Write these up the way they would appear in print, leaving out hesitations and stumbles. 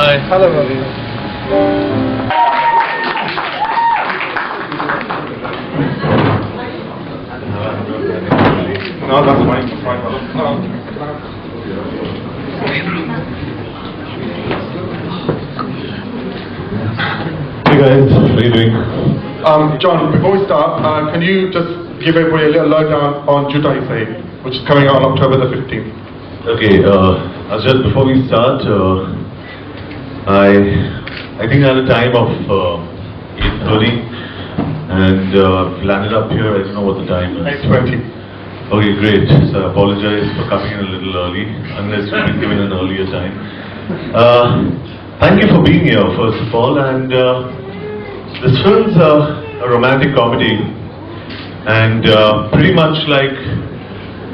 Hi. Hello, Ravi. No, that's fine. That's fine. Hey guys, how are you doing? John, before we start, can you just give everybody a little lowdown on Chak89, which is coming out on October the 15th? Okay, Ajay, before we start, I think I had a time of 8:30 and landed up here. I don't know what the time is. 8:20. Okay, great. So I apologize for coming in a little early, unless you've been given an earlier time. Thank you for being here, first of all. And this film's a romantic comedy, and pretty much like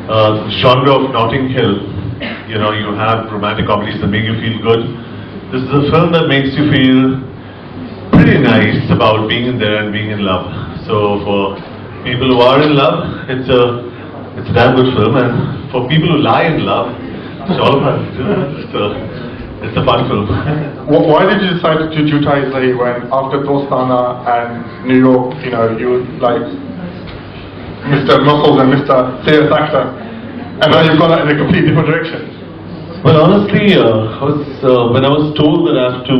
the genre of Notting Hill. You know, you have romantic comedies that make you feel good. This is a film that makes you feel pretty nice about being in there and being in love. So for people who are in love, it's a damn good film, and for people who lie in love, it's all fun. It's a fun film. Why did you decide to do Chak89 when after Dostana and New York, you know, you like Mr. Muscles and Mr. Serious Actor, and now you've gone in a completely different direction? Well, honestly, when I was told that I have to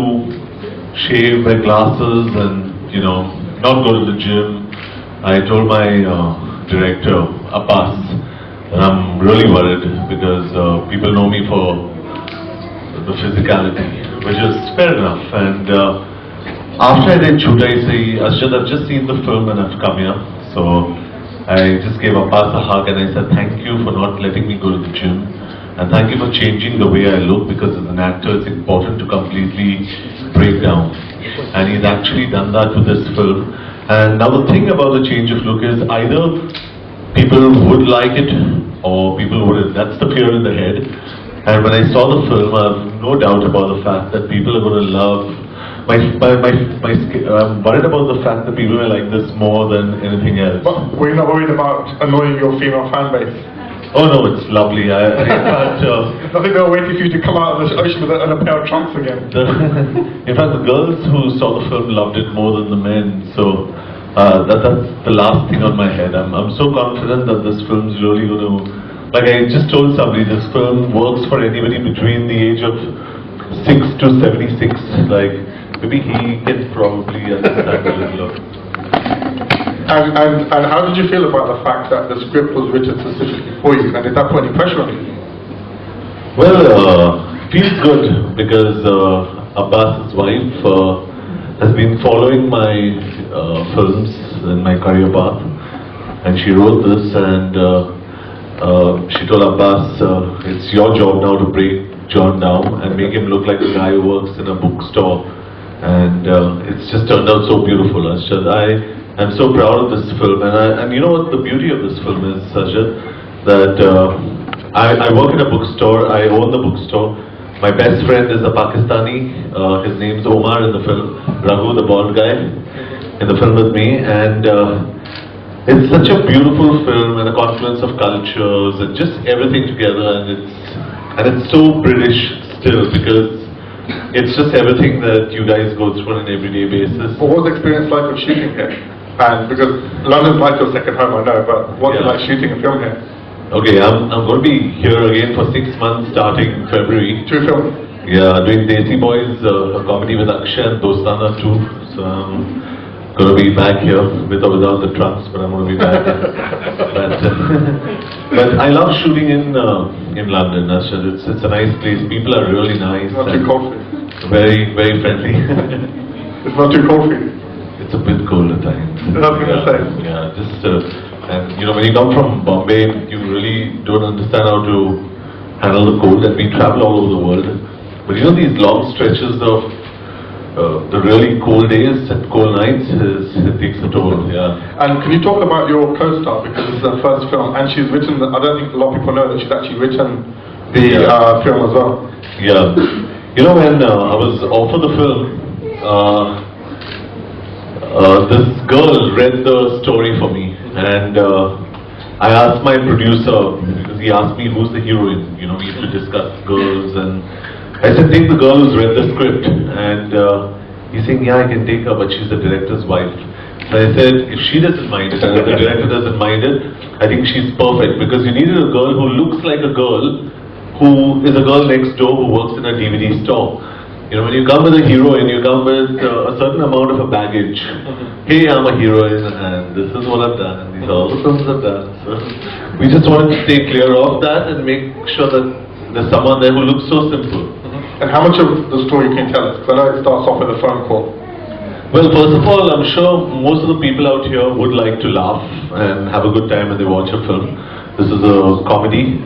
shave my glasses and, you know, not go to the gym, I told my director, Abbas, that I'm really worried because people know me for the physicality, which is fair enough. And after I did Chak89, I've just seen the film and I've come here. So I just gave Abbas a hug and I said, thank you for not letting me go to the gym. And thank you for changing the way I look, because as an actor it's important to completely break down. And he's actually done that with this film. And now the thing about the change of look is either people would like it or people wouldn't. That's the fear in the head. And when I saw the film, I have no doubt about the fact that people are going to love I'm worried about the fact that people may like this more than anything else. But we're not worried about annoying your female fan base. Oh no, it's lovely. I think they're waiting for you to come out of the ocean with a pair of trunks again. In fact, the girls who saw the film loved it more than the men. So that's the last thing on my head. I'm so confident that this film's really going to, like I just told somebody, this film works for anybody between the age of 6 to 76. Like maybe he can probably understand a little of. And how did you feel about the fact that the script was written specifically for you, and did that put any pressure on you? Well, feels good because Abbas's wife has been following my films in my career path, and she wrote this, and she told Abbas, it's your job now to break John down and make him look like a guy who works in a bookstore, and it's just turned out so beautiful. I'm so proud of this film, and you know what the beauty of this film is, Sajid, that I work in a bookstore, I own the bookstore. My best friend is a Pakistani, his name's Omar in the film, Raghu, the bald guy, in the film with me, and it's such a beautiful film and a confluence of cultures and just everything together, and it's so British still, because it's just everything that you guys go through on an everyday basis. What was the experience like of shooting here? And because London's like your second home, I know, but what's it like shooting a film here? Okay, I'm going to be here again for 6 months starting February. To film? Yeah, doing Desi Boys, a comedy with Akshay and Dostana too. So I'm going to be back here with or without the trunks, but I'm going to be back. But I love shooting in London. It's a nice place. People are really nice. Not too cold for you? Very, very friendly. It's not too cold for you? It's a bit cold at times. Yeah, just and you know, when you come from Bombay, you really don't understand how to handle the cold, and we travel all over the world. But you know, these long stretches of the really cold days and cold nights, it takes a toll. Yeah. And can you talk about your co-star, because this is her first film, and she's written, I don't think a lot of people know that she's actually written the film as well. Yeah. You know, when I was offered the film, this girl read the story for me, and I asked my producer, because he asked me who's the heroine. You know, we used to discuss girls, and I said, take the girl who's read the script. And he's saying, yeah, I can take her, but she's the director's wife. So I said, if she doesn't mind it, and if the director doesn't mind it, I think she's perfect. Because you needed a girl who looks like a girl, who is a girl next door who works in a DVD store. You know, when you come with a heroine, you come with a certain amount of a baggage. Hey, I'm a heroine, and this is what I've done, and these are all the films I've done. So we just wanted to stay clear of that and make sure that there's someone there who looks so simple. And how much of the story can you tell us? Because I know it starts off with a phone call. Well, first of all, I'm sure most of the people out here would like to laugh and have a good time when they watch a film. This is a comedy.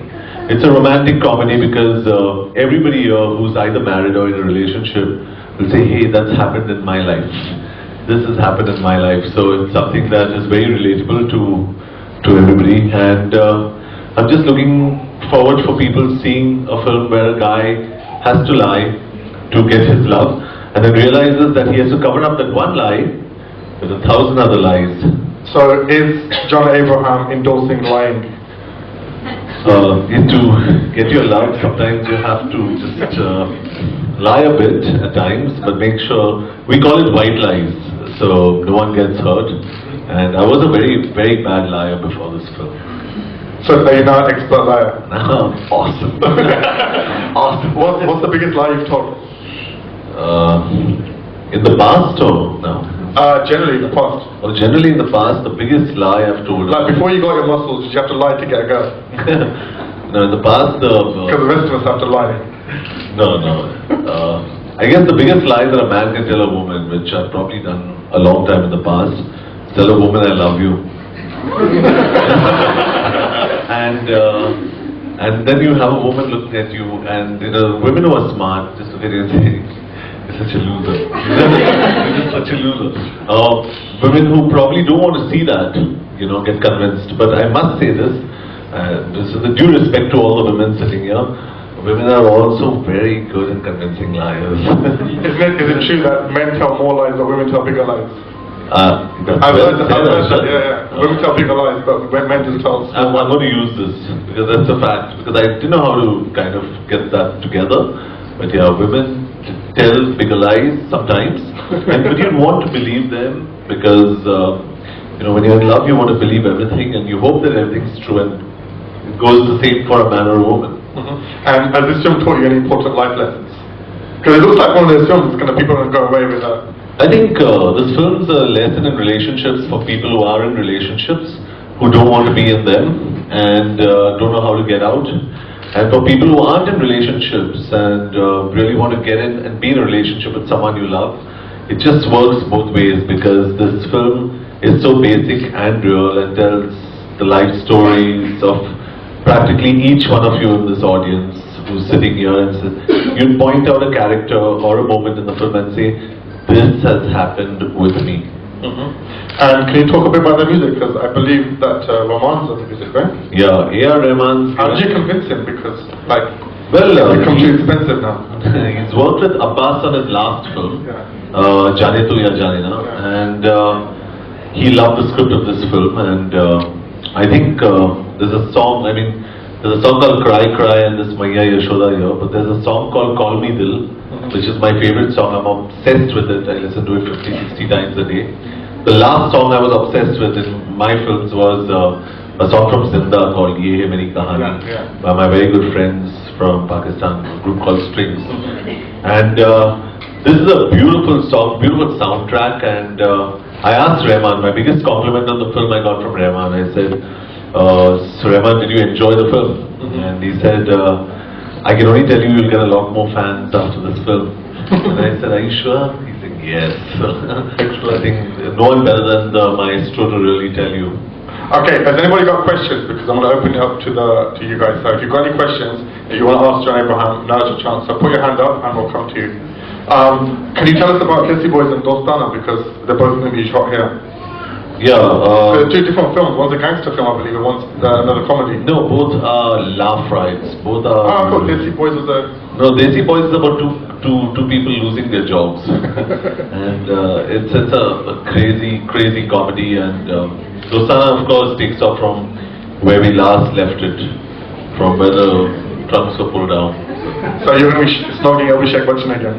It's a romantic comedy because everybody here who's either married or in a relationship will say, hey, that's happened in my life. This has happened in my life. So it's something that is very relatable to everybody. And I'm just looking forward for people seeing a film where a guy has to lie to get his love, and then realizes that he has to cover up that one lie with 1,000 other lies. So is John Abraham endorsing lying? To get your love, sometimes you have to just lie a bit at times, but make sure, we call it white lies, so no one gets hurt. And I was a very, very bad liar before this film. So are you now an expert liar? Awesome. Awesome. What's the biggest lie you've told? In the past or no? Generally in the past. Well, generally in the past, the biggest lie I've told. Like before you got your muscles, did you have to lie to get a girl? No, in the past, because the rest of us have to lie. No. I guess the biggest lie that a man can tell a woman, which I've probably done a long time in the past, is tell a woman I love you. And then you have a woman looking at you, and you know, women who are smart just look at you and say, you're such a loser. You're just such a loser. Women who probably don't want to see that, you know, get convinced. But I must say this, this is a due respect to all the women sitting here. Women are also very good in convincing liars. Is it true that men tell more lies, but women tell bigger lies? I've heard that, yeah. Women tell bigger lies, but men just tell small I'm going to use this, because that's a fact. Because I didn't know how to kind of get that together. But yeah, women tell bigger lies sometimes. But you want to believe them, because you know, when you're in love, you want to believe everything, and you hope that everything's true, and it goes the same for a man or a woman. And has this film taught you any important life lessons? Because it looks like one of those films that's people going to go away with that. I think this film's a lesson in relationships for people who are in relationships, who don't want to be in them, and don't know how to get out. And for people who aren't in relationships and really want to get in and be in a relationship with someone you love, it just works both ways, because this film is so basic and real and tells the life stories of practically each one of you in this audience who's sitting here, and you'd point out a character or a moment in the film and say, this has happened with me. And can you talk a bit about the music? Because I believe that Rahman's on the music, right? Yeah, A.R. Rahman's. How did you convince him? Because, like, well, it's become too expensive now. He's worked with Abbas on his last film, Jaane Tu Ya Jaane Na, and he loved the script of this film, and I think there's a song, there's a song called Cry Cry and this Maiya Yashoda here, but there's a song called Call Me Dil, which is my favorite song. I'm obsessed with it. I listen to it 50, 60 times a day. The last song I was obsessed with in my films was a song from Zinda called Ye Hai Meri Kahani, by my very good friends from Pakistan, a group called Strings. And this is a beautiful song, beautiful soundtrack, and I asked Rahman, my biggest compliment on the film I got from Rahman, I said, so Rahman, did you enjoy the film? And he said, I can only tell you you'll get a lot more fans after this film. And I said, are you sure? He said, yes. I think no one better than the maestro to really tell you. Okay, has anybody got questions? Because I'm going to open it up to you guys. So if you've got any questions that you want to ask John Abraham, now's your chance. So put your hand up and we'll come to you. Can you tell us about Desi Boys and Dostana? Because they're both going to be shot here. Yeah. They're two different films. One's a gangster film, I believe, and one's another comedy. No, both are laugh rides. Both are. I thought Desi Boys was a. No, Desi Boys is about two people losing their jobs, and it's a crazy comedy. And Dostana, of course, takes off from where we last left it, from where the trunks were pulled down. So you're going to be snogging Abhishek Bachchan again.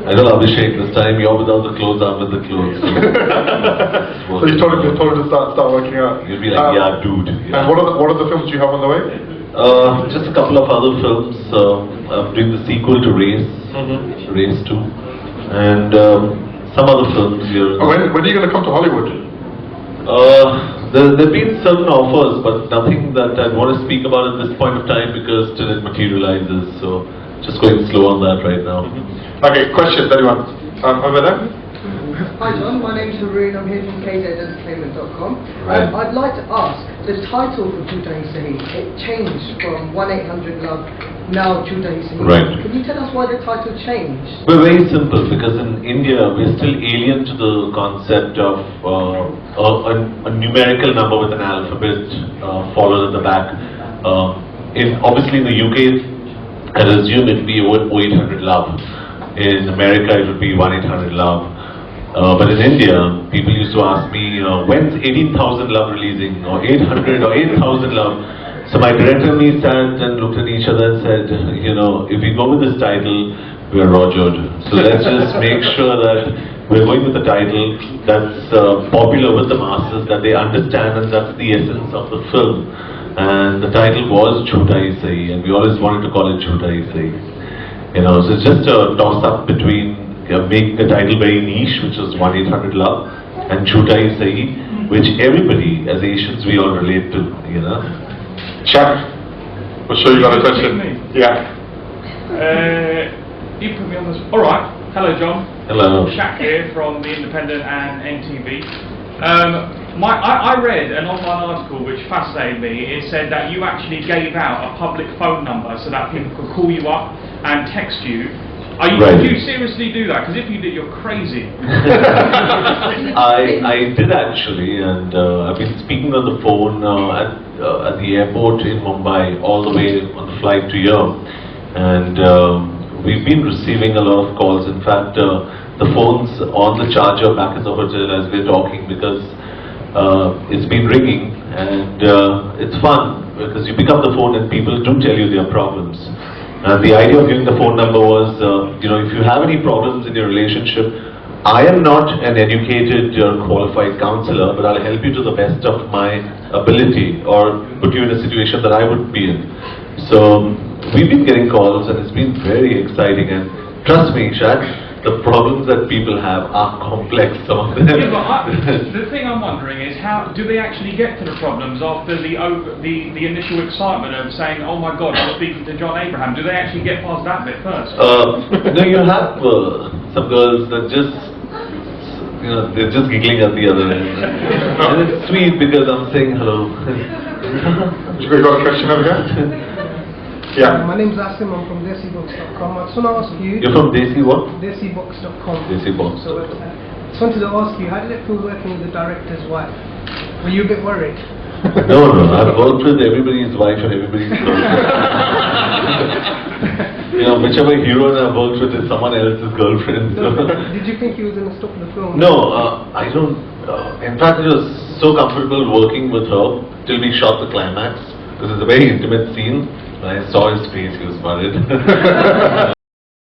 I know Abhishek, this time you're without the clothes, I'm with the clothes. So you told him to start working out. You'll be like, yeah, dude. Yeah. And what are the films you have on the way? Just a couple of other films. I'm doing the sequel to Race, Race 2, and some other films here. When are you going to come to Hollywood? There have been certain offers, but nothing that I'd want to speak about at this point of time because till it materializes. So just going slow on that right now. Okay, questions, anyone? Over there? Hi John, my name's Haroon, I'm here from kzentertainment.com. Right. I'd like to ask, the title for Chuta Hi Sahi, it changed from 1-800-LOVE, now Chuta Hi Sahi. Right. Can you tell us why the title changed? We're very simple because in India we're still alien to the concept of a numerical number with an alphabet followed at the back. Obviously in the UK, I assume it would be 0800-LOVE. In America it would be 1-800-LOVE. But in India, people used to ask me, when's 18,000-LOVE releasing, or 800 or 8,000-LOVE? So my director and me sat and looked at each other and said, you know, if we go with this title, we're rogered. So let's just make sure that we're going with the title that's popular with the masses, that they understand, and that's the essence of the film. And the title was Chuta Hi Sahi, and we always wanted to call it Chuta Hi Sahi. You know, so it's just a toss-up between making the title very niche, which is 1-800-LOVE, and Chuta Hi Sahi, which everybody, as Asians, we all relate to, you know. Chak, I'm sure you got a question. Yeah. You put me on this. Alright, hello John. Hello. Chak here from The Independent and NTV. I read an online article which fascinated me. It said that you actually gave out a public phone number so that people could call you up and text you. Right. Did you seriously do that? Because if you did, you're crazy. I did actually, and I've been speaking on the phone at the airport in Mumbai all the way on the flight to here, and we've been receiving a lot of calls. In fact, the phone's on the charger back at the hotel as we're talking because it's been ringing, and it's fun because you pick up the phone and people do tell you their problems. And the idea of giving the phone number was, you know, if you have any problems in your relationship, I am not an educated or qualified counselor, but I'll help you to the best of my ability or put you in a situation that I would be in. So we've been getting calls and it's been very exciting, and trust me, Chak, the problems that people have are complex, some of them. Yeah, but the thing I'm wondering is, how do they actually get to the problems after the initial excitement of saying, oh my God, I'm speaking to John Abraham? Do they actually get past that bit first? No, you have some girls that just, you know, they're just giggling at the other end. And it's sweet because I'm saying hello. You got a question over here? Yeah. My name's Asim, I'm from DesiBox.com. I just want to ask you... You're from Desi what? DesiBox.com. DesiBox. So I just wanted to ask you, how did it feel working with the director's wife? Were you a bit worried? No, I've worked with everybody's wife and everybody's girlfriend. You know, whichever hero I've worked with is someone else's girlfriend. So. Did you think he was going to stop the film? No, I don't. In fact, it was so comfortable working with her till we shot the climax because it's a very intimate scene. When I saw his face, he was worried.